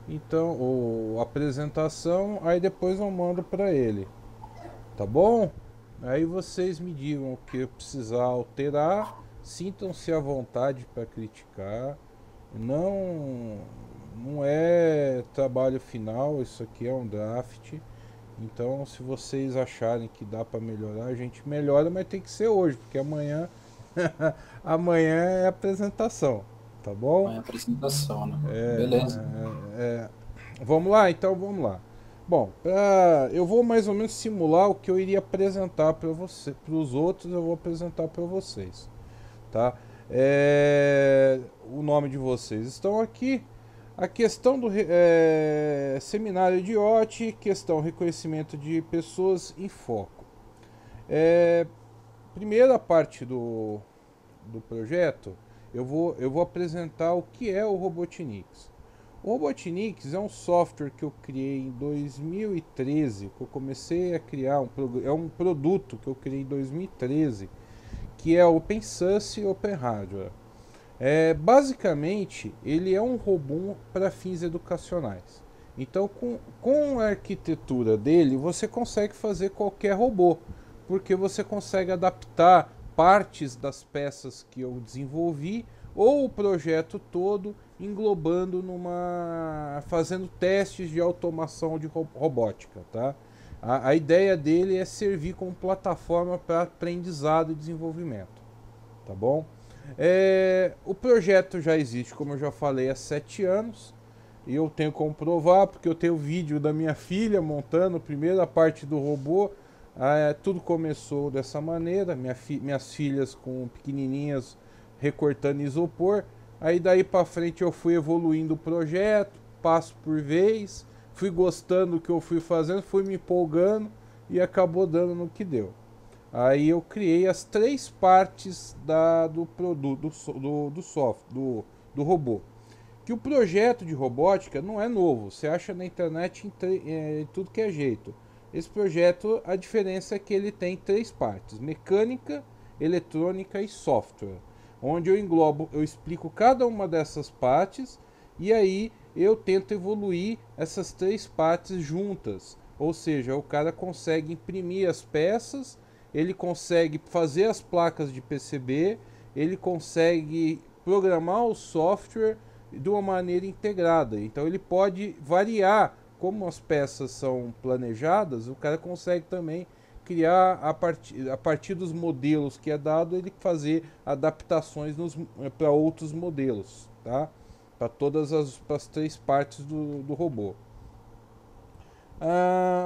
então, ou apresentação, aí depois eu mando para ele, tá bom? Aí vocês me digam o que eu precisar alterar, sintam-se à vontade para criticar. Não, não é trabalho final, isso aqui é um draft. Então, se vocês acharem que dá para melhorar, a gente melhora, mas tem que ser hoje, porque amanhã amanhã é apresentação, tá bom? Amanhã é a apresentação, né? É, Beleza. vamos lá, então vamos lá. Bom, eu vou mais ou menos simular o que eu iria apresentar para você, para os outros eu vou apresentar para vocês, tá? O nome de vocês estão aqui. A questão do seminário de OT, questão reconhecimento de pessoas em foco. É, primeira parte do projeto, eu vou apresentar o que é o Robotniks. O Robotniks é um software que eu criei em 2013, que eu comecei a criar, é um produto que eu criei em 2013, que é Open Source e Open Hardware. Basicamente, ele é um robô para fins educacionais. Então, com a arquitetura dele, você consegue fazer qualquer robô, porque você consegue adaptar partes das peças que eu desenvolvi ou o projeto todo, englobando fazendo testes de automação de robótica, tá? A ideia dele é servir como plataforma para aprendizado e desenvolvimento, tá bom? O projeto já existe, como eu já falei, há 7 anos. E eu tenho como provar, porque eu tenho vídeo da minha filha montando a primeira parte do robô. Tudo começou dessa maneira, minhas filhas com pequenininhas recortando isopor. Aí daí para frente eu fui evoluindo o projeto, passo por vez, fui gostando do que eu fui fazendo, fui me empolgando e acabou dando no que deu. Aí eu criei as três partes do produto, do software, do robô. Que o projeto de robótica não é novo, você acha na internet em tudo que é jeito. Esse projeto, a diferença é que ele tem três partes: mecânica, eletrônica e software. Onde eu englobo, eu explico cada uma dessas partes e aí eu tento evoluir essas três partes juntas. Ou seja, o cara consegue imprimir as peças, ele consegue fazer as placas de PCB, ele consegue programar o software de uma maneira integrada. Então ele pode variar como as peças são planejadas, o cara consegue também criar a partir dos modelos que é dado, ele fazer adaptações para outros modelos, tá? Para todas as três partes do robô.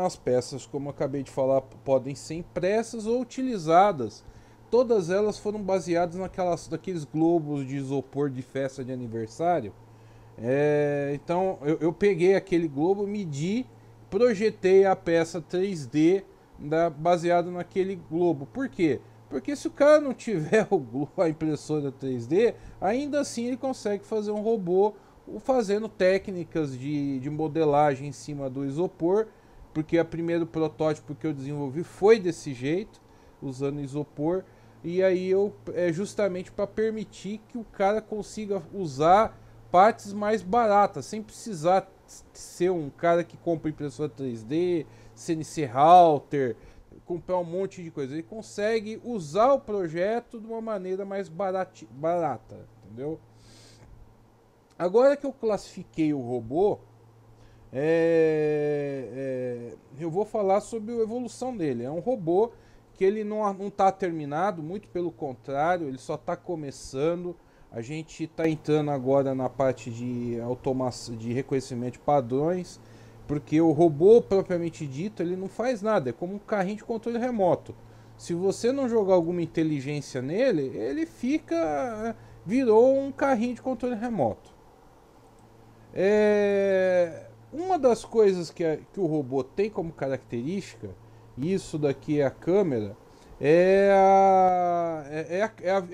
As peças, como eu acabei de falar, podem ser impressas ou utilizadas. Todas elas foram baseadas naqueles globos de isopor de festa de aniversário. Então eu peguei aquele globo, medi, projetei a peça 3D baseado naquele globo. Por quê? Porque se o cara não tiver a impressora 3D, ainda assim ele consegue fazer um robô fazendo técnicas de modelagem em cima do isopor, porque o primeiro protótipo que eu desenvolvi foi desse jeito, usando isopor, e aí é justamente para permitir que o cara consiga usar partes mais baratas, sem precisar ser um cara que compra impressora 3D, CNC router, comprar um monte de coisa. Ele consegue usar o projeto de uma maneira mais barata, entendeu? Agora que eu classifiquei o robô, eu vou falar sobre a evolução dele. É um robô que ele não está terminado, muito pelo contrário, ele só está começando. A gente está entrando agora na parte de automação, de reconhecimento de padrões, porque o robô propriamente dito ele não faz nada, é como um carrinho de controle remoto. Se você não jogar alguma inteligência nele, ele virou um carrinho de controle remoto. Uma das coisas que o robô tem como característica, e isso daqui é a câmera, é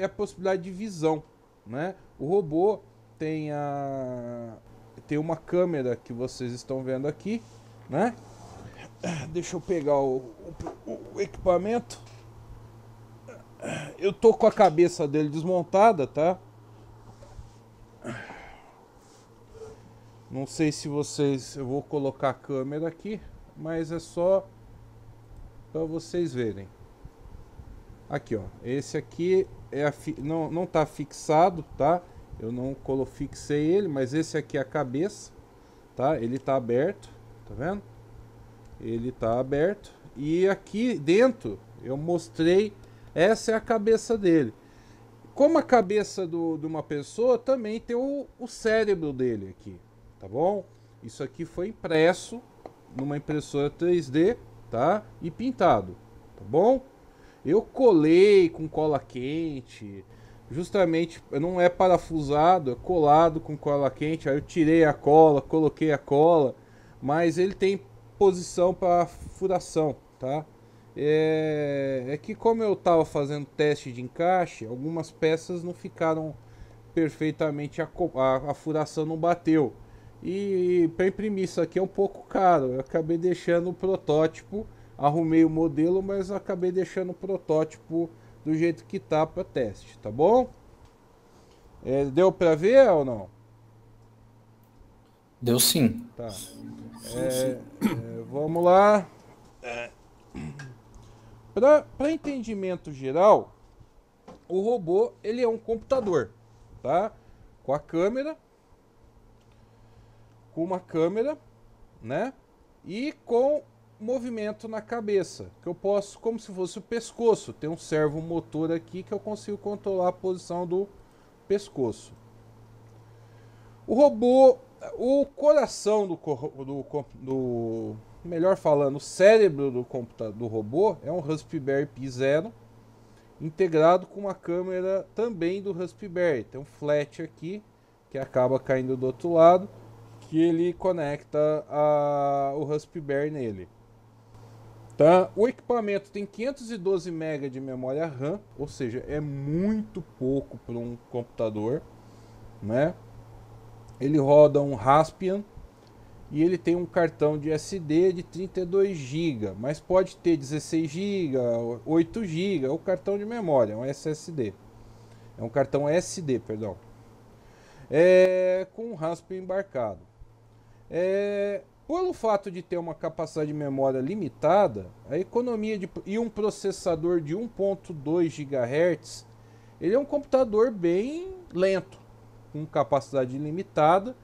a possibilidade de visão, né? O robô tem uma câmera que vocês estão vendo aqui, né? Deixa eu pegar o equipamento. Eu tô com a cabeça dele desmontada, tá? Não sei se vocês... Eu vou colocar a câmera aqui, mas é só para vocês verem. Aqui, ó. Esse aqui é não tá fixado, tá? Eu não fixei ele, mas esse aqui é a cabeça, tá? Ele tá aberto, tá vendo? Ele tá aberto. E aqui dentro eu mostrei, essa é a cabeça dele. Como a cabeça de uma pessoa, também tem o cérebro dele aqui, tá bom? Isso aqui foi impresso numa impressora 3D, tá? E pintado, tá bom? Eu colei com cola quente, justamente, não é parafusado, é colado com cola quente. Aí eu tirei a cola, coloquei a cola, mas ele tem posição para furação, tá? É que como eu estava fazendo teste de encaixe, algumas peças não ficaram perfeitamente, a furação não bateu. E para imprimir isso aqui é um pouco caro. Eu acabei deixando o protótipo, arrumei o modelo, mas acabei deixando o protótipo do jeito que tá para teste, tá bom? Deu para ver ou não? Deu sim. Tá. Vamos lá. Para entendimento geral, o robô ele é um computador, tá? Com a câmera, com uma câmera, né? E com movimento na cabeça, que eu posso, como se fosse o pescoço, tem um servo motor aqui que eu consigo controlar a posição do pescoço. O robô, o coração melhor falando, o cérebro do robô é um Raspberry Pi Zero integrado com uma câmera também do Raspberry. Tem um flat aqui que acaba caindo do outro lado, que ele conecta o Raspberry nele. Tá? O equipamento tem 512 MB de memória RAM, ou seja, é muito pouco para um computador, né? Ele roda um Raspbian e ele tem um cartão de SD de 32 GB, mas pode ter 16 GB, 8 GB, o cartão de memória, é um SSD. É um cartão SD, perdão. Com um Raspbian embarcado. Pelo fato de ter uma capacidade de memória limitada, a economia e um processador de 1.2 GHz, ele é um computador bem lento, com capacidade limitada.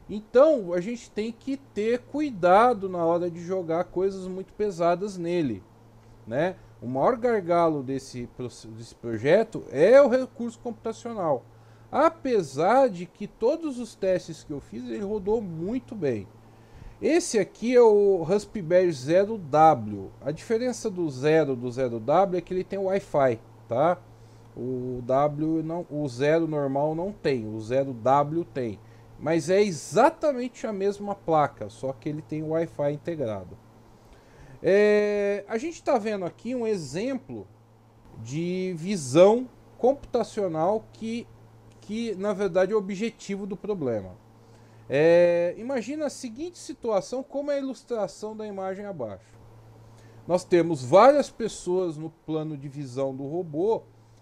Então a gente tem que ter cuidado na hora de jogar coisas muito pesadas nele, né? O maior gargalo desse projeto é o recurso computacional. Apesar de que todos os testes que eu fiz, ele rodou muito bem. Esse aqui é o Raspberry Zero W. A diferença do 0W é que ele tem Wi-Fi, tá? O W não, o 0 normal não tem, o 0W tem. Mas é exatamente a mesma placa, só que ele tem Wi-Fi integrado. A gente está vendo aqui um exemplo de visão computacional que na verdade é o objetivo do problema. Imagina a seguinte situação, como é a ilustração da imagem abaixo. Nós temos várias pessoas no plano de visão do robô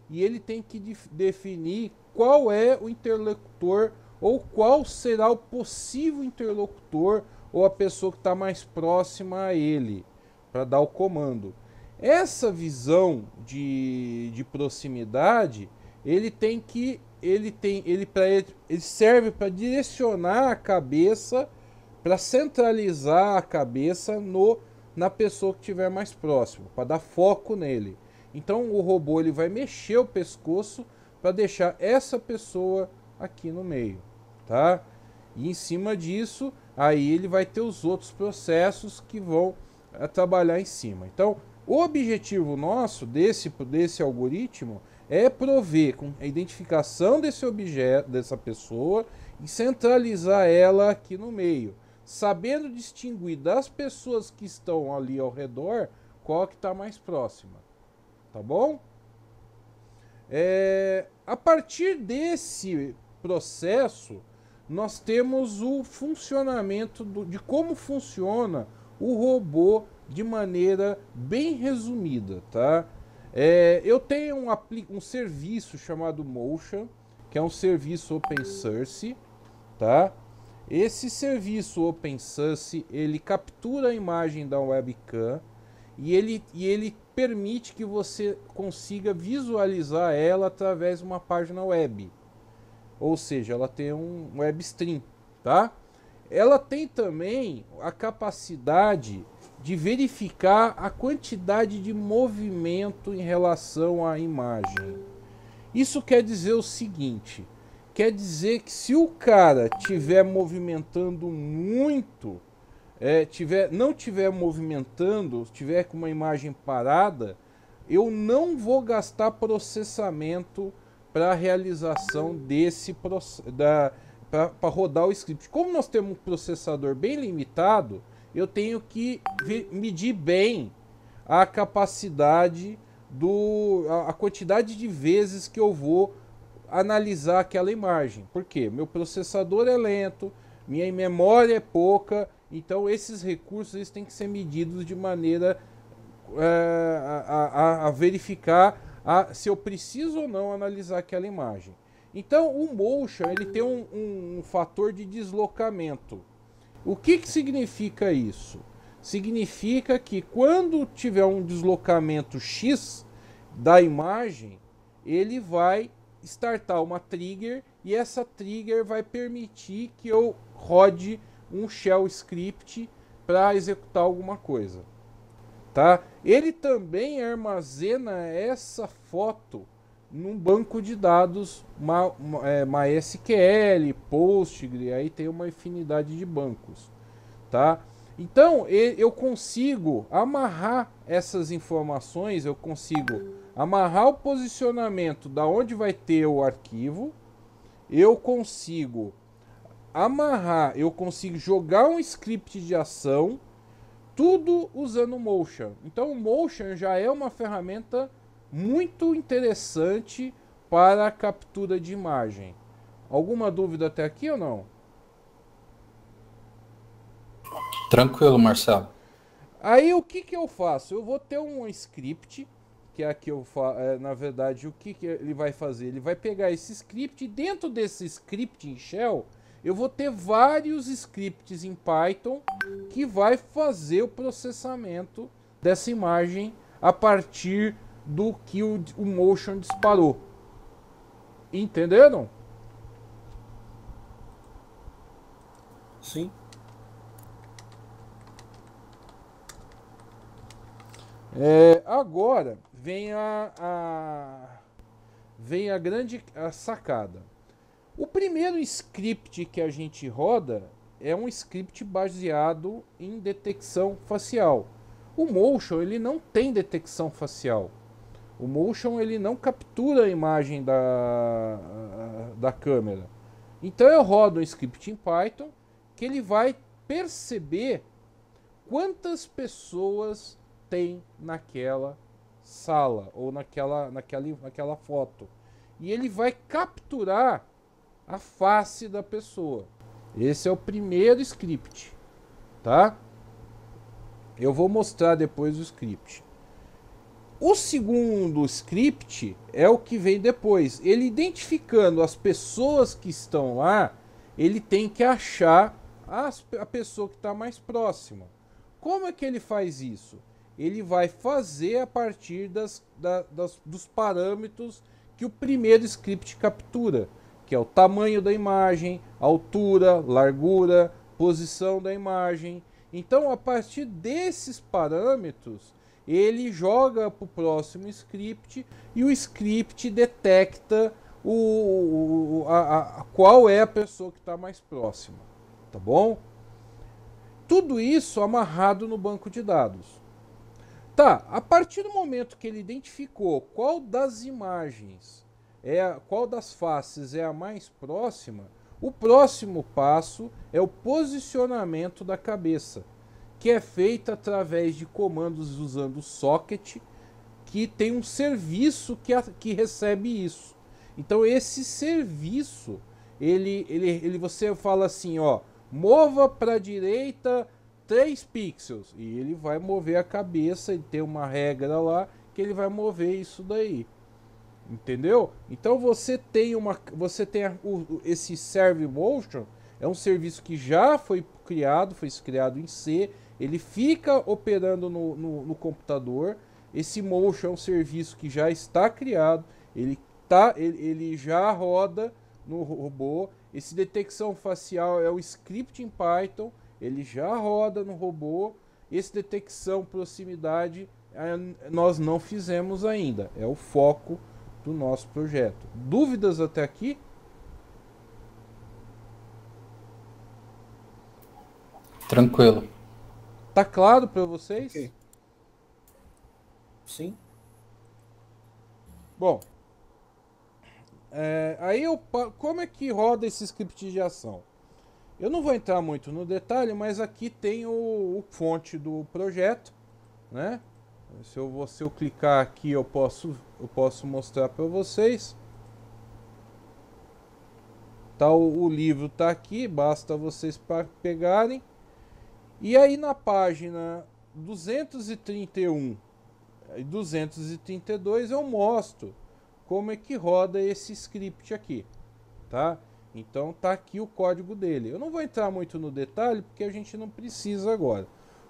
e ele tem que definir qual é o interlocutor ou qual será o possível interlocutor ou a pessoa que está mais próxima a ele para dar o comando. Essa visão de proximidade, ele serve para direcionar a cabeça, para centralizar a cabeça na pessoa que estiver mais próximo, para dar foco nele. Então o robô ele vai mexer o pescoço para deixar essa pessoa aqui no meio, tá? E em cima disso, aí ele vai ter os outros processos que vão trabalhar em cima. Então, o objetivo nosso desse algoritmo é prover com a identificação desse objeto, dessa pessoa, e centralizar ela aqui no meio, sabendo distinguir das pessoas que estão ali ao redor qual que está mais próxima, tá bom? A partir desse processo, nós temos o funcionamento de como funciona o robô de maneira bem resumida, tá? Eu tenho um serviço chamado Motion, que é um serviço open source, tá? Esse serviço OpenSUSE, ele captura a imagem da webcam e ele permite que você consiga visualizar ela através de uma página web. Ou seja, ela tem um web stream, tá? Ela tem também a capacidade de verificar a quantidade de movimento em relação à imagem. Isso quer dizer o seguinte, quer dizer que se o cara estiver movimentando muito, não estiver movimentando, estiver com uma imagem parada, eu não vou gastar processamento para a realização desse para rodar o script. Como nós temos um processador bem limitado, eu tenho que medir bem a capacidade a quantidade de vezes que eu vou analisar aquela imagem. Por quê? Meu processador é lento, minha memória é pouca, então esses recursos eles têm que ser medidos de maneira a verificar se eu preciso ou não analisar aquela imagem. Então o motion ele tem um fator de deslocamento. O que significa isso? Significa que quando tiver um deslocamento X da imagem, ele vai startar uma trigger e essa trigger vai permitir que eu rode um shell script para executar alguma coisa. Tá? Ele também armazena essa foto num banco de dados MySQL, Postgre, aí tem uma infinidade de bancos, tá? Então eu consigo amarrar essas informações, eu consigo amarrar o posicionamento da onde vai ter o arquivo, eu consigo eu consigo jogar um script de ação, tudo usando o Motion. Então o Motion já é uma ferramenta muito interessante para a captura de imagem. Alguma dúvida até aqui ou não? Tranquilo, Marcelo. Aí o que eu faço? Eu vou ter um script, que é aqui na verdade, o que ele vai fazer? Ele vai pegar esse script e dentro desse script em Shell, eu vou ter vários scripts em Python que vai fazer o processamento dessa imagem a partir do que o Motion disparou. Entenderam? Sim. Agora vem vem a grande sacada. O primeiro script que a gente roda é um script baseado em detecção facial. O Motion ele não tem detecção facial. O Motion ele não captura a imagem da câmera. Então eu rodo um script em Python que ele vai perceber quantas pessoas tem naquela sala ou naquela foto. E ele vai capturar a face da pessoa. Esse é o primeiro script, tá? Eu vou mostrar depois o script. O segundo script é o que vem depois. Ele identificando as pessoas que estão lá, ele tem que achar a pessoa que está mais próxima. Como é que ele faz isso? Ele vai fazer a partir dos parâmetros que o primeiro script captura, que é o tamanho da imagem, altura, largura, posição da imagem. Então, a partir desses parâmetros, ele joga para o próximo script e o script detecta qual é a pessoa que está mais próxima, tá bom? Tudo isso amarrado no banco de dados. Tá, a partir do momento que ele identificou qual das imagens, qual das faces é a mais próxima, o próximo passo é o posicionamento da cabeça, que é feito através de comandos usando o socket, que tem um serviço que recebe isso. Então esse serviço, você fala assim, ó, mova para a direita 3 pixels, e ele vai mover a cabeça, ele tem uma regra lá que ele vai mover isso daí. Entendeu? Então você tem esse serve motion, É um serviço que já foi criado em C, ele fica operando no computador. Esse Motion é um serviço que já está criado, ele já roda no robô. Esse detecção facial é um script em Python, ele já roda no robô. Esse detecção proximidade nós não fizemos ainda, é o foco do nosso projeto. Dúvidas até aqui? Tranquilo. Tá claro para vocês? Ok. Sim. Bom, como é que roda esse script de ação? Eu não vou entrar muito no detalhe, mas aqui tem o fonte do projeto, né? Se eu clicar aqui, eu posso mostrar para vocês. Tá, o livro tá aqui, basta vocês pegarem. E aí na página 231 e 232 eu mostro como é que roda esse script aqui, tá? Então tá aqui o código dele. Eu não vou entrar muito no detalhe porque a gente não precisa agora.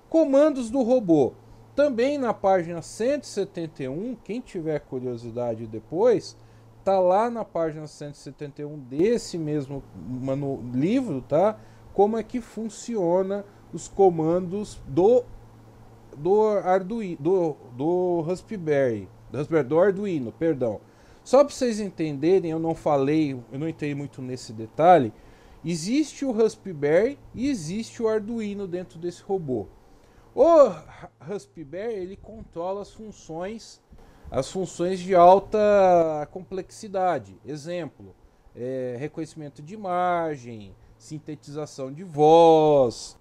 Comandos do robô. Também na página 171, quem tiver curiosidade depois, tá lá na página 171 desse mesmo livro, tá? Como é que funciona os comandos do Arduino, do Raspberry, do Arduino, perdão. Só para vocês entenderem, eu não entrei muito nesse detalhe. Existe o Raspberry e existe o Arduino dentro desse robô. O Raspberry, ele controla as funções de alta complexidade. Exemplo, reconhecimento de imagem, sintetização de voz,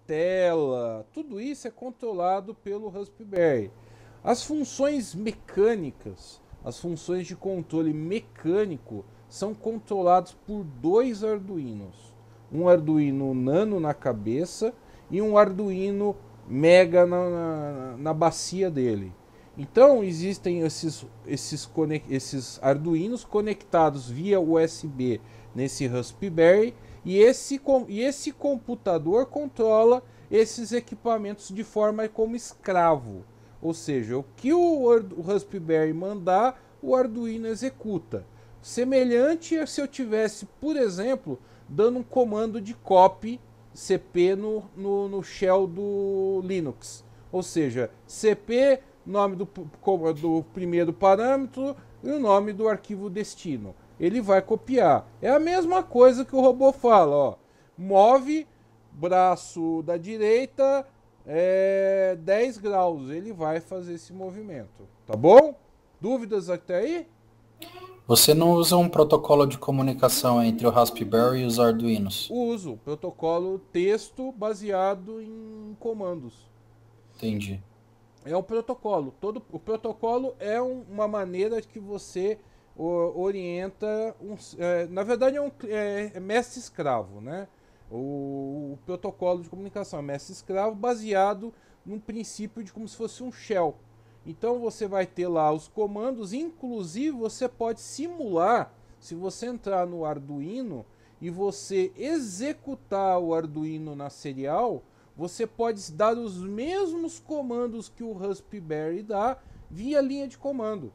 tela, tudo isso é controlado pelo Raspberry. As funções mecânicas, as funções de controle mecânico são controladas por dois Arduinos. Um Arduino Nano na cabeça e um Arduino Mega na bacia dele. Então existem esses Arduinos conectados via USB nesse Raspberry e esse computador controla esses equipamentos de forma como escravo. Ou seja, o que o Raspberry mandar, o Arduino executa. Semelhante a se eu tivesse, por exemplo, dando um comando de copy CP no shell do Linux. Ou seja, CP, nome do primeiro parâmetro e o nome do arquivo destino. Ele vai copiar. É a mesma coisa que o robô fala, ó. Move braço da direita 10 graus. Ele vai fazer esse movimento. Tá bom? Dúvidas até aí? Você não usa um protocolo de comunicação entre o Raspberry e os Arduinos? Uso protocolo texto baseado em comandos. Entendi. É um protocolo. O protocolo é uma maneira que você orienta. Na verdade, é mestre-escravo, né? O protocolo de comunicação é mestre-escravo baseado num princípio de como se fosse um shell. Então você vai ter lá os comandos, inclusive você pode simular, se você entrar no Arduino e você executar o Arduino na serial, você pode dar os mesmos comandos que o Raspberry dá via linha de comando.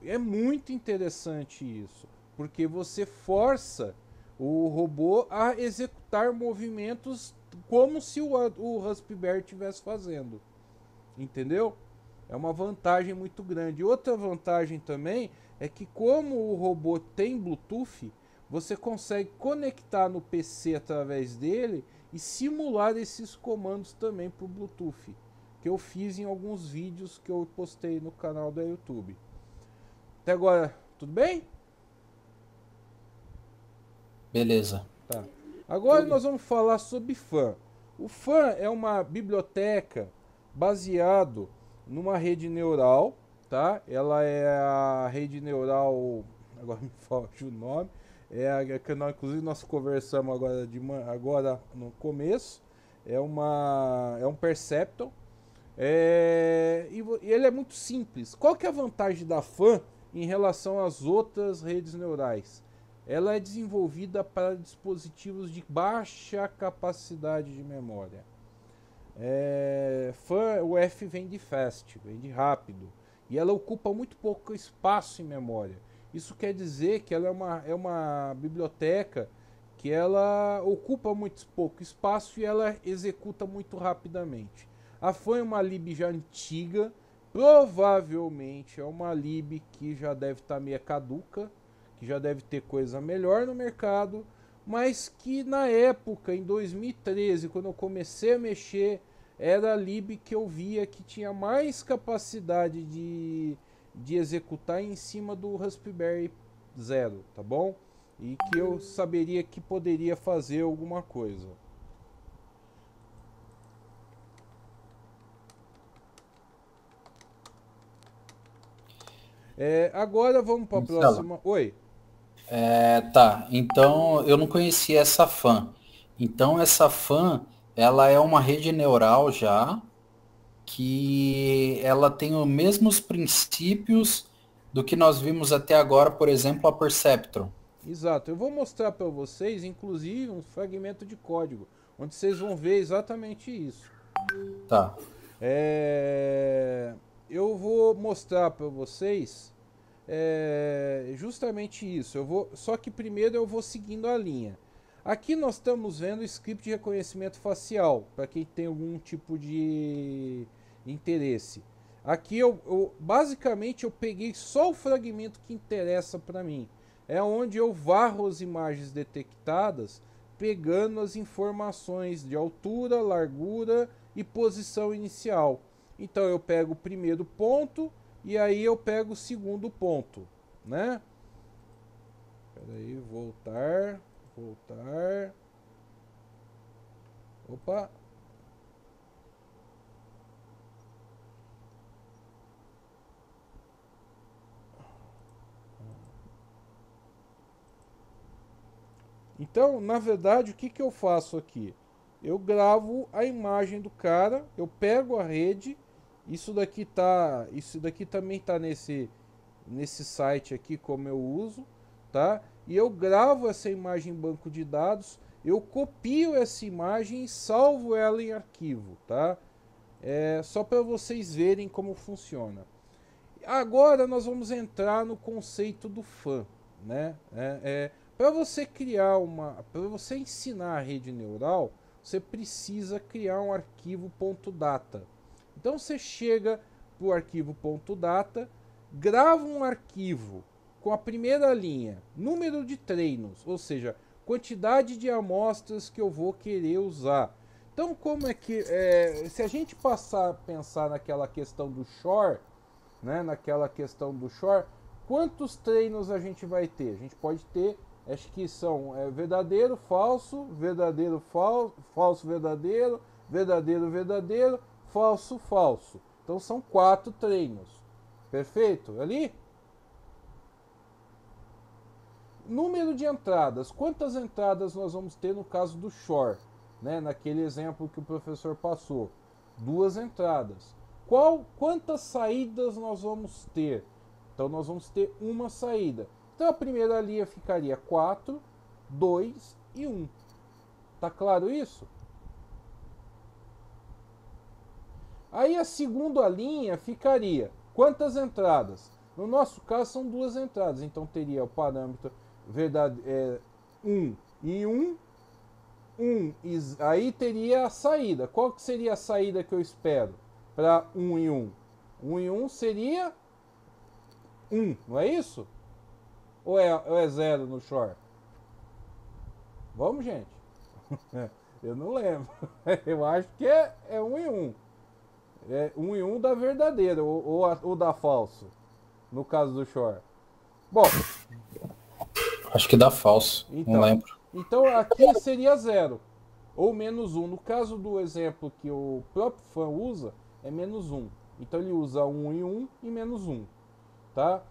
É muito interessante isso, porque você força o robô a executar movimentos como se o Raspberry estivesse fazendo. Entendeu? É uma vantagem muito grande. Outra vantagem também é que como o robô tem Bluetooth, você consegue conectar no PC através dele e simular esses comandos também para o Bluetooth, que eu fiz em alguns vídeos que eu postei no canal do YouTube. Até agora, tudo bem? Beleza. Tá. Agora nós vamos falar sobre FAN. O FAN é uma biblioteca baseado numa rede neural, tá? Ela é a rede neural, agora me foge o nome, inclusive nós conversamos agora no começo, é um Perceptron, e ele é muito simples. Qual que é a vantagem da FAN em relação às outras redes neurais? ela é desenvolvida para dispositivos de baixa capacidade de memória. O F vem de fast, vem de rápido, e ela ocupa muito pouco espaço em memória. Isso quer dizer que ela é uma biblioteca que ela ocupa muito pouco espaço e ela executa muito rapidamente. A FAN é uma lib já antiga, provavelmente é uma lib que já deve estar meio caduca, que já deve ter coisa melhor no mercado, mas que na época, em 2013, quando eu comecei a mexer, era a lib que eu via que tinha mais capacidade de executar em cima do Raspberry Zero, tá bom? E que eu saberia que poderia fazer alguma coisa. Agora vamos para a próxima. Oi. Tá, então eu não conhecia essa FAN. Então essa FAN, ela é uma rede neural já, que ela tem os mesmos princípios do que nós vimos até agora, por exemplo, a Perceptron. Exato, eu vou mostrar para vocês, inclusive, um fragmento de código, onde vocês vão ver exatamente isso. Tá. Eu vou mostrar para vocês justamente isso. Só que primeiro eu vou seguindo a linha. Aqui nós estamos vendo o script de reconhecimento facial, para quem tem algum tipo de interesse. Aqui basicamente eu peguei só o fragmento que interessa para mim. É onde eu varro as imagens detectadas, pegando as informações de altura, largura e posição inicial. Então eu pego o primeiro ponto e aí eu pego o segundo ponto, né? Espera aí, voltar. Opa. Então, na verdade, o que eu faço aqui? Eu gravo a imagem do cara, eu pego a rede, isso daqui também tá nesse site aqui como eu uso, tá? E eu gravo essa imagem em banco de dados, eu copio essa imagem e salvo ela em arquivo, tá? Só para vocês verem como funciona. Agora nós vamos entrar no conceito do fã, né? Para você para você ensinar a rede neural, você precisa criar um arquivo .data. Então você chega para o arquivo .data, grava um arquivo com a primeira linha, número de treinos, ou seja, quantidade de amostras que eu vou querer usar. Então, como é que se a gente passar a pensar naquela questão do shore, né, quantos treinos a gente vai ter? A gente pode ter, acho que são verdadeiro, falso, verdadeiro, falso, verdadeiro, verdadeiro, verdadeiro, falso, falso. Então são 4 treinos. Perfeito? Ali? Número de entradas. Quantas entradas nós vamos ter no caso do shore? Né? Naquele exemplo que o professor passou. 2 entradas. Quantas saídas nós vamos ter? Então nós vamos ter uma saída. Então a primeira linha ficaria 4, 2 e 1. Tá claro isso? Aí a segunda linha ficaria quantas entradas? No nosso caso são 2 entradas, então teria o parâmetro 1 e 1. Aí teria a saída. Qual que seria a saída que eu espero para 1 e 1? 1 e 1 seria 1, não é isso? Ou é 0 no short? Vamos, gente. Eu não lembro. Eu acho que é 1 e 1. É 1 e 1 da verdadeira ou da falso, no caso do short. Bom, acho que dá falso, então, não lembro. Então aqui seria 0 ou menos 1. No caso do exemplo que o próprio fã usa, é menos 1. Então ele usa 1 e 1 e menos 1. Tá?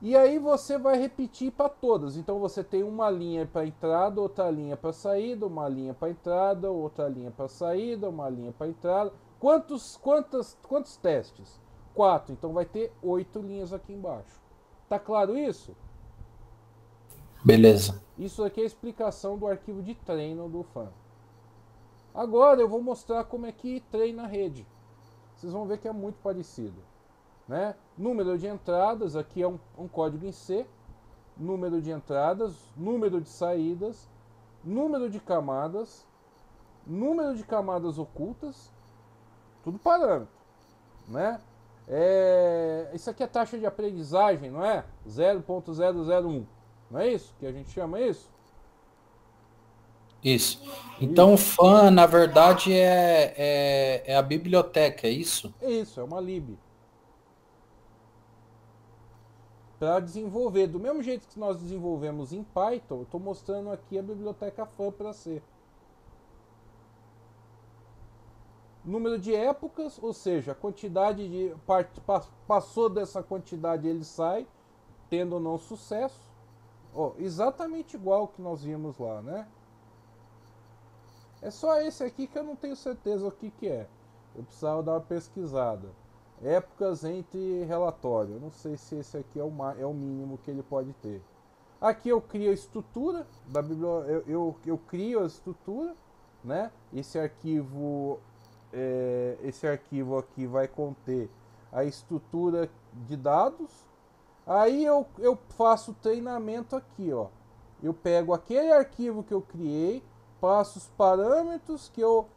E aí você vai repetir para todas. Então você tem uma linha para entrada, outra linha para saída, uma linha para entrada, outra linha para saída, uma linha para entrada. Quantos testes? 4. Então vai ter 8 linhas aqui embaixo. Tá claro isso? Beleza. Isso aqui é a explicação do arquivo de treino do fan. Agora eu vou mostrar como é que treina a rede. Vocês vão ver que é muito parecido, né? Número de entradas, aqui é um código em C. Número de entradas, número de saídas, número de camadas ocultas, tudo parâmetro, né? Isso aqui é taxa de aprendizagem, não é? 0.001, não é isso que a gente chama isso? Isso. Então, o fan, na verdade, é a biblioteca, é isso? É isso, é uma lib. Para desenvolver, do mesmo jeito que nós desenvolvemos em Python, eu estou mostrando aqui a biblioteca fan para C. Número de épocas, ou seja, a quantidade de passou dessa quantidade ele sai, tendo ou não sucesso. Exatamente igual ao que nós vimos lá, né? É só esse aqui que eu não tenho certeza o que é. Eu precisava dar uma pesquisada. Épocas entre relatório. Eu não sei se esse aqui é o mínimo que ele pode ter. Aqui eu crio a estrutura da biblioteca. Eu crio a estrutura, né? Esse arquivo aqui vai conter a estrutura de dados. Aí eu faço o treinamento aqui, ó. Eu pego aquele arquivo que eu criei, passo os parâmetros que eu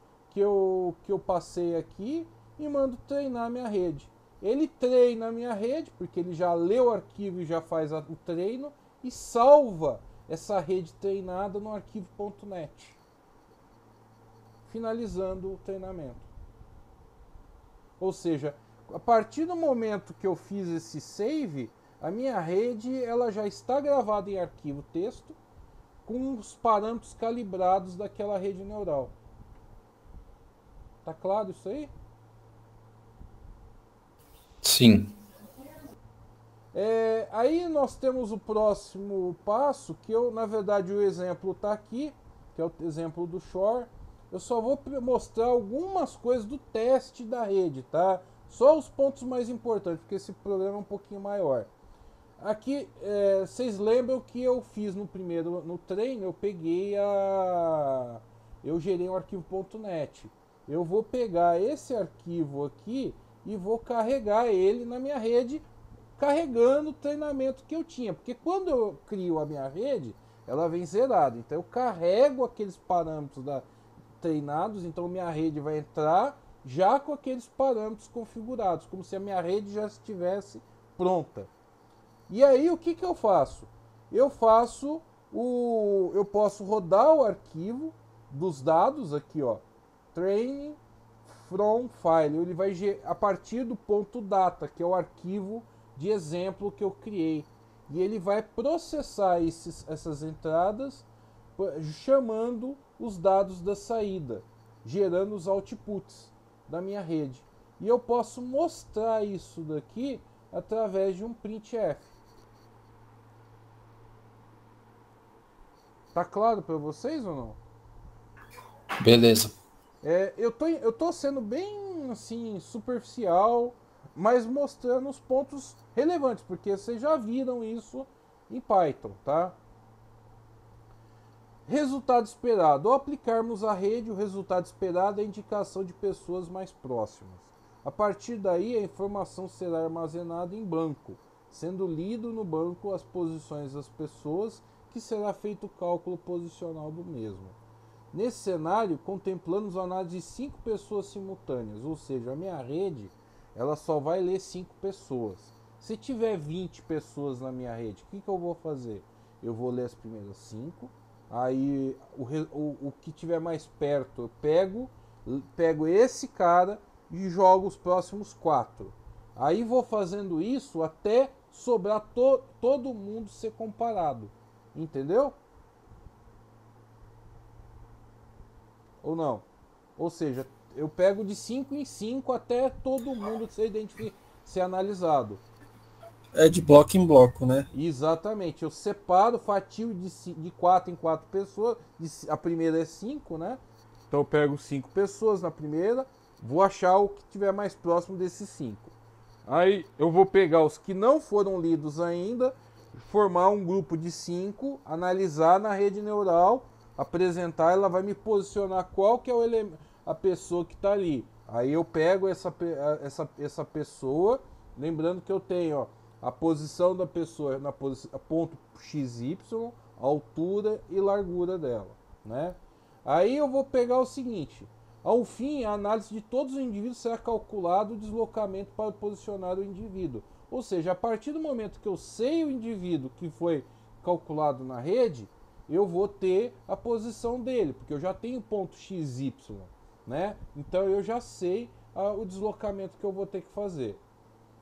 passei aqui e mando treinar minha rede. Ele treina a minha rede, porque ele já lê o arquivo e já faz o treino, e salva essa rede treinada no arquivo.net, finalizando o treinamento. Ou seja, a partir do momento que eu fiz esse save, a minha rede ela já está gravada em arquivo texto, com os parâmetros calibrados daquela rede neural. Tá claro isso aí? Sim. Aí nós temos o próximo passo, que na verdade o exemplo está aqui, que é o exemplo do Shore. Eu só vou mostrar algumas coisas do teste da rede, tá? Só os pontos mais importantes, porque esse programa é um pouquinho maior. Aqui, vocês lembram que eu fiz no treino, eu gerei um arquivo.net. Eu vou pegar esse arquivo aqui e vou carregar ele na minha rede, carregando o treinamento que eu tinha. Porque quando eu crio a minha rede, ela vem zerada. Então eu carrego aqueles parâmetros treinados, então minha rede vai entrar já com aqueles parâmetros configurados, como se a minha rede já estivesse pronta. E aí o que eu faço? Eu posso rodar o arquivo dos dados aqui, ó, training from file. Ele vai a partir do ponto data, que é o arquivo de exemplo que eu criei. E ele vai processar essas entradas chamando os dados da saída, gerando os outputs da minha rede. E eu posso mostrar isso daqui através de um printf. Tá claro para vocês ou não? Beleza. Eu tô sendo bem assim superficial, mas mostrando os pontos relevantes, porque vocês já viram isso em Python, tá? Resultado esperado. Ao aplicarmos a rede, o resultado esperado é a indicação de pessoas mais próximas. A partir daí, a informação será armazenada em banco, sendo lido no banco as posições das pessoas, que será feito o cálculo posicional do mesmo. Nesse cenário, contemplamos a análise de 5 pessoas simultâneas, ou seja, a minha rede ela só vai ler 5 pessoas. Se tiver 20 pessoas na minha rede, o que eu vou fazer? Eu vou ler as primeiras 5, aí o que tiver mais perto eu pego esse cara e jogo os próximos 4. Aí vou fazendo isso até sobrar todo mundo ser comparado. Entendeu? Ou não? Ou seja, eu pego de 5 em 5 até todo mundo ser analisado. É de bloco em bloco, né? Exatamente. Eu separo, fatio de 4 em 4 pessoas. A primeira é 5, né? Então eu pego 5 pessoas na primeira, vou achar o que tiver mais próximo desses 5. Aí eu vou pegar os que não foram lidos ainda, formar um grupo de 5, analisar na rede neural, apresentar, ela vai me posicionar qual que é a pessoa que está ali. Aí eu pego essa pessoa, lembrando que eu tenho, ó, a posição da pessoa na ponto XY, a altura e largura dela, né? Aí eu vou pegar o seguinte: ao fim, a análise de todos os indivíduos será calculado o deslocamento para posicionar o indivíduo. Ou seja, a partir do momento que eu sei o indivíduo que foi calculado na rede, eu vou ter a posição dele, porque eu já tenho ponto XY, né? Então eu já sei o deslocamento que eu vou ter que fazer,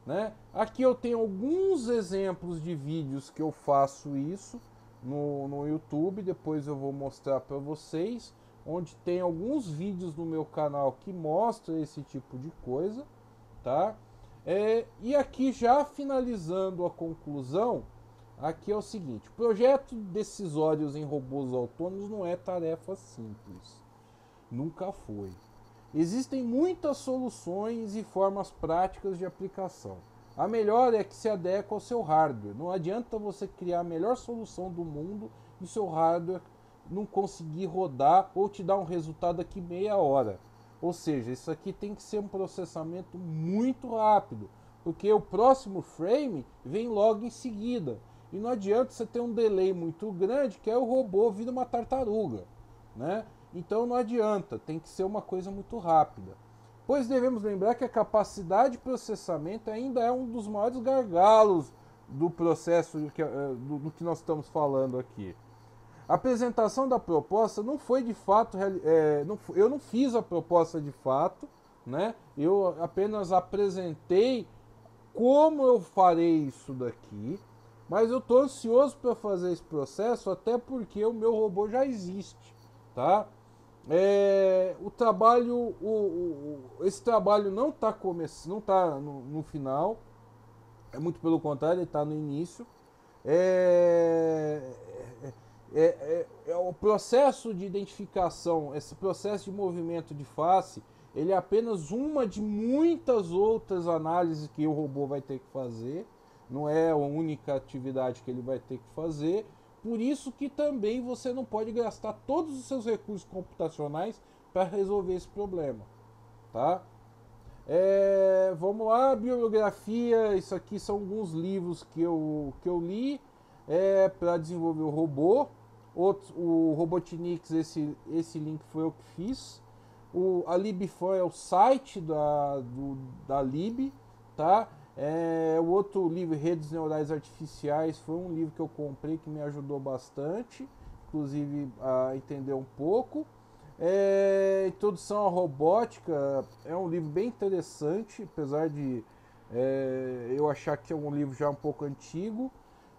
né? Aqui eu tenho alguns exemplos de vídeos que eu faço isso no YouTube, depois eu vou mostrar para vocês, onde tem alguns vídeos no meu canal que mostram esse tipo de coisa, tá? E aqui já finalizando a conclusão, aqui é o seguinte: projeto decisórios em robôs autônomos não é tarefa simples, nunca foi. Existem muitas soluções e formas práticas de aplicação. A melhor é que se adequa ao seu hardware. Não adianta você criar a melhor solução do mundo e seu hardware não conseguir rodar ou te dar um resultado aqui meia hora. Ou seja, isso aqui tem que ser um processamento muito rápido, porque o próximo frame vem logo em seguida. E não adianta você ter um delay muito grande, que é o robô vira uma tartaruga, né? Então não adianta, tem que ser uma coisa muito rápida. Pois devemos lembrar que a capacidade de processamento ainda é um dos maiores gargalos do processo do que nós estamos falando aqui. A apresentação da proposta não foi de fato, eu não fiz a proposta de fato, né? Eu apenas apresentei como eu farei isso daqui, mas eu estou ansioso para fazer esse processo, até porque o meu robô já existe, tá? O trabalho, esse trabalho não está começando, não está no final, é muito pelo contrário, ele está no início. O processo de identificação, esse processo de movimento de face, ele é apenas uma de muitas outras análises que o robô vai ter que fazer, não é a única atividade que ele vai ter que fazer. Por isso que também você não pode gastar todos os seus recursos computacionais para resolver esse problema, tá? Vamos lá, bibliografia. Isso aqui são alguns livros que eu li para desenvolver o robô. O Robotniks, esse link foi eu que fiz. A LibFan é o site da Lib, tá? O outro livro, Redes Neurais Artificiais, foi um livro que eu comprei que me ajudou bastante, inclusive a entender um pouco. Introdução à Robótica é um livro bem interessante, apesar de eu achar que é um livro já um pouco antigo.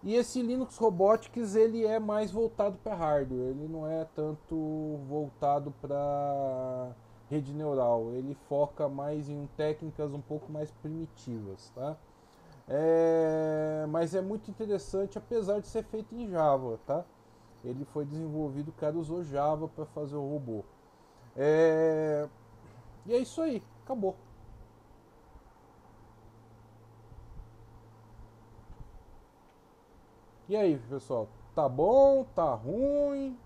E esse Linux Robotics, ele é mais voltado para hardware, ele não é tanto voltado para rede neural, ele foca mais em técnicas um pouco mais primitivas, tá? Mas é muito interessante, apesar de ser feito em Java, tá? Ele foi desenvolvido, o cara usou Java para fazer o robô. E é isso aí, acabou. E aí, pessoal? Tá bom? Tá ruim?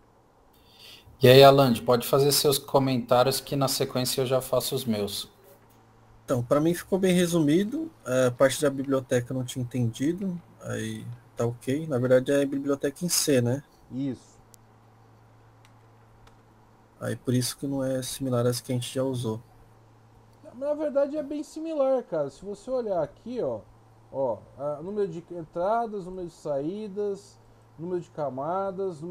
E aí, Alan, pode fazer seus comentários que na sequência eu já faço os meus. Então, para mim ficou bem resumido. A parte da biblioteca eu não tinha entendido. Aí tá ok. Na verdade é a biblioteca em C, né? Isso. Aí por isso que não é similar às que a gente já usou. Na verdade é bem similar, cara. Se você olhar aqui, ó, número de entradas, número de saídas, número de camadas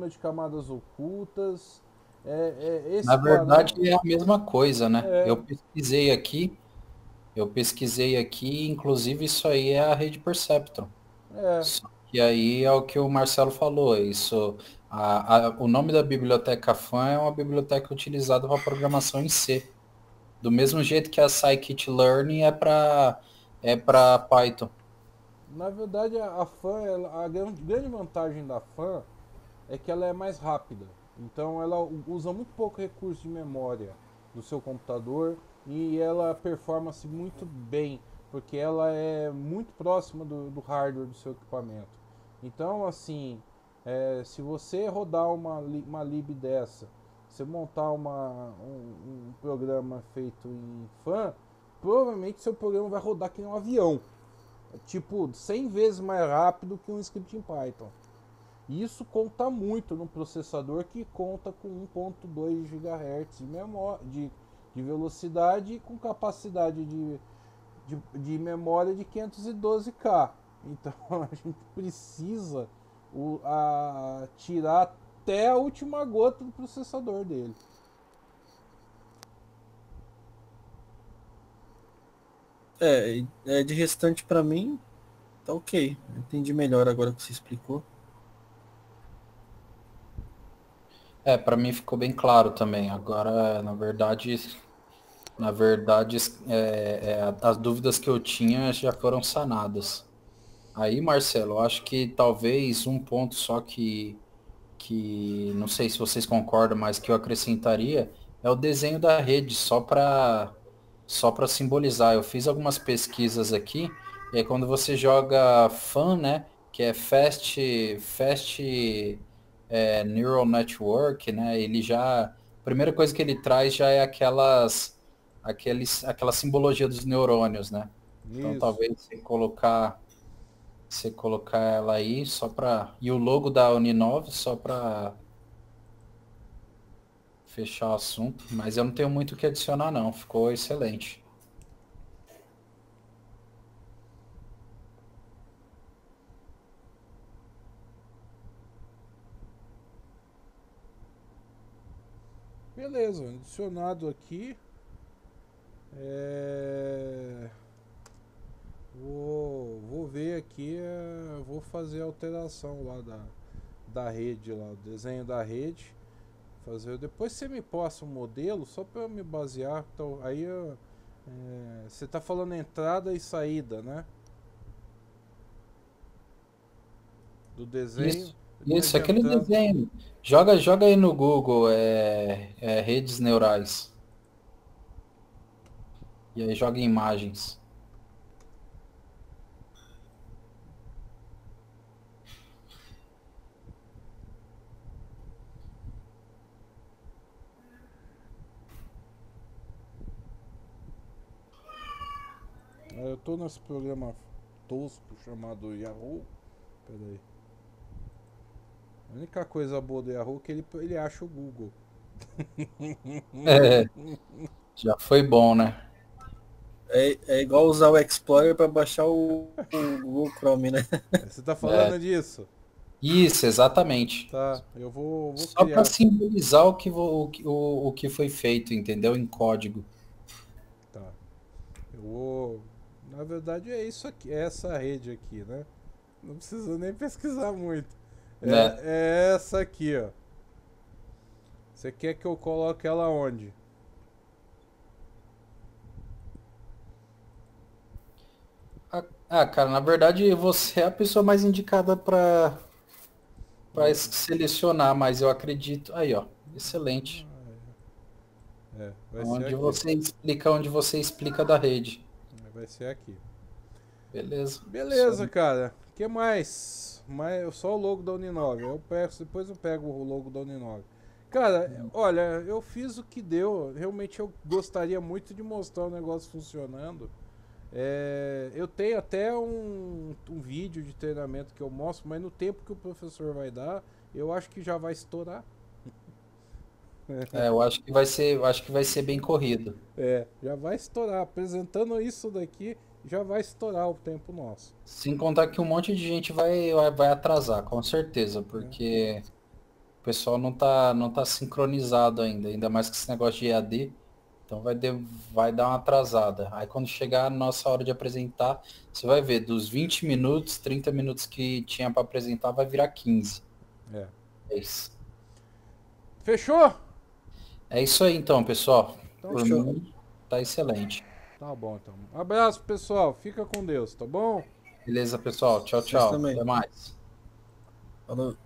ocultas. Na Esse verdade parágrafo é a mesma coisa, né? é, Eu pesquisei aqui, inclusive isso aí é a rede Perceptron. é, Só que aí é o que o Marcelo falou, isso, o nome da biblioteca FAN é uma biblioteca utilizada para programação em C. Do mesmo jeito que a Scikit-learn é para Python. na verdade a FAN, a grande vantagem da FAN é que ela é mais rápida. Então ela usa muito pouco recurso de memória do seu computador e ela performa-se muito bem, porque ela é muito próxima do hardware do seu equipamento. Então, assim, se você rodar uma lib dessa, você montar um programa feito em fan, provavelmente seu programa vai rodar que nem um avião. Tipo, 100 vezes mais rápido que um script em Python. E isso conta muito no processador que conta com 1.2 GHz de velocidade e com capacidade de memória de 512K. Então a gente precisa tirar até a última gota do processador dele. De restante para mim, tá ok. Entendi melhor agora que você explicou. Para mim ficou bem claro também. Agora, na verdade, as dúvidas que eu tinha já foram sanadas. Aí, Marcelo, eu acho que talvez um ponto só que não sei se vocês concordam, mas que eu acrescentaria é o desenho da rede, só para simbolizar. Eu fiz algumas pesquisas aqui, e aí quando você joga FAN, né, que é Fast Neural Network, né, ele já, a primeira coisa que ele traz já é aquela simbologia dos neurônios, né? Então Isso. talvez você colocar ela aí só para. E o logo da Uninove só para fechar o assunto. Mas eu não tenho muito o que adicionar, não. Ficou excelente. Beleza, adicionado aqui. Vou ver aqui, vou fazer a alteração lá da rede, lá, o desenho da rede. Depois você me posta um modelo só para eu me basear. Então, aí você está falando entrada e saída, né? Do desenho. Me Isso, aquele adiantando. desenho. Joga aí no Google, redes neurais. E aí joga em imagens. Eu tô nesse programa tosco chamado Yahoo. Pera aí. A única coisa boa do Yahoo é que ele acha o Google. É, já foi bom, né? É igual usar o Explorer para baixar o Google Chrome, né? Você tá É, falando disso? isso, exatamente. Tá, eu vou Só para criar. simbolizar o que foi feito, entendeu? Em código. Tá. Eu vou. Na verdade é isso aqui, é essa rede aqui, né? Não precisa nem pesquisar muito. Né? É essa aqui, ó. Você quer que eu coloque ela onde? Cara, na verdade você é a pessoa mais indicada para No- selecionar, mas eu acredito. Aí, ó, excelente. Vai ser aqui. Onde você explica da rede. Vai ser aqui. Beleza. Beleza, cara. O que mais? Só o logo da Uninove. Depois eu pego o logo da Uninove. Cara, olha, eu fiz o que deu. Realmente eu gostaria muito de mostrar o negócio funcionando. Eu tenho até um vídeo de treinamento que eu mostro, mas no tempo que o professor vai dar, eu acho que já vai estourar. eu acho que vai ser bem corrido. Já vai estourar. Apresentando isso daqui, já vai estourar o tempo nosso. Sem contar que um monte de gente vai atrasar, com certeza, Né? porque o pessoal não tá sincronizado ainda mais que esse negócio de EAD. Então vai dar uma atrasada. Aí quando chegar a nossa hora de apresentar, você vai ver, dos 20 minutos, 30 minutos que tinha para apresentar, vai virar 15. É. É isso. Fechou? É isso aí então, pessoal. Então, Por Fechou. mim, tá excelente. tá bom, então. Abraço, pessoal. Fica com Deus, tá bom? Beleza, pessoal. Tchau, Vocês tchau. também. Até mais. Falou.